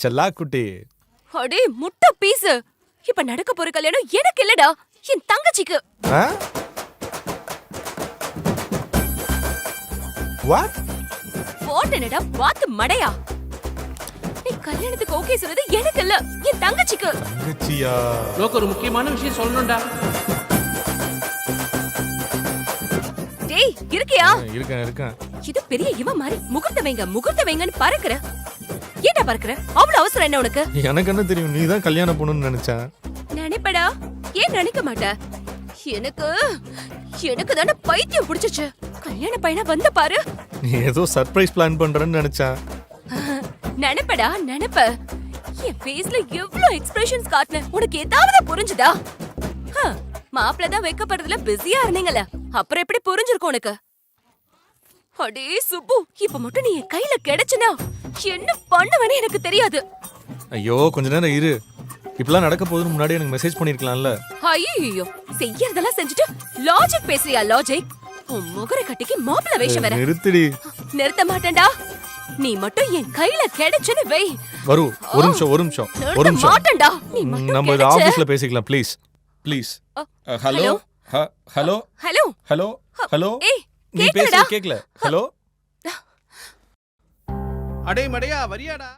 செல்லா குட்டி. அடே முட்டை பீஸ். இப்ப நடக்க போற கல்யாணம் எனக்கு இல்லடா, என் தங்கச்சிக்கு. வாட் என்னடா வாத்து மடையா? நீ கல்யாணத்துக்கு ஓகே சொல்றது எனக்கு இல்ல, என் தங்கச்சிக்கு. தங்கச்சியா? லோக்கு ஒரு முக்கியமான விஷயம் சொல்லணும்டா. டேய் இருக்கியா? இருக்கேன். இது பெரிய இவ மாதிரி முகூர்த்த வைங்கன்னு பறக்குற. ஏன்டா பறக்குற? அவ்வளவு அவசரம் என்ன உனக்கு? எனக்கு என்ன தெரியும், நீ தான் கல்யாணம் பண்ணணும்னு நினைச்சேன். நினைப்படா, ஏன் நினைக்க மாட்ட? எனக்கு தானே பைத்தியம் பிடிச்சிச்சு. கல்யாண பையனா வந்த பாரு. நீ ஏதோ சர்ப்ரைஸ் பிளான் பண்றேன்னு நினைச்சேன். நினைப்படா நினைப்ப. என் ஃபேஸ்ல எவ்ளோ எக்ஸ்பிரஷன்ஸ் காட்டுன, உனக்கு ஏதாவது புரிஞ்சுதா? மாப்பிள்ள தான் வைக்கப்படுறதுல பிஸியா இருந்தீங்கல, அப்புறம் எப்படி புரிஞ்சிருக்கும் உனக்கு? அடே சுப்பு, இப்ப மட்டும் நீ என் கையில கிடைச்சனா என்ன பண்ணுவேன்னு எனக்கு தெரியாது. ஐயோ கொஞ்ச நேரம் இரு, இப்பலாம் நடக்க போகுதுன்னு முன்னாடி எனக்கு மெசேஜ் பண்ணிருக்கலாம்ல. ஐயோ செய்யறதெல்லாம் செஞ்சுட்டு லாஜிக் பேசுறியா? லாஜிக் உன் முகர கட்டிக்கு மாப்பிள்ள வேஷம் வேற. நிறுத்திடி. நிறுத்த மாட்டேன்டா. நீ மட்டும் என் கையில கிடைச்சனு வை. வரு ஒரு நிமிஷம். மாட்டேன்டா. நீ மட்டும் நம்ம இத ஆபீஸ்ல பேசிக்கலாம் please. Hello hello hello hello hello. ஏய் நீ பேசுறது கேக்கல. ஹலோ. அடே மடையா வரியாடா?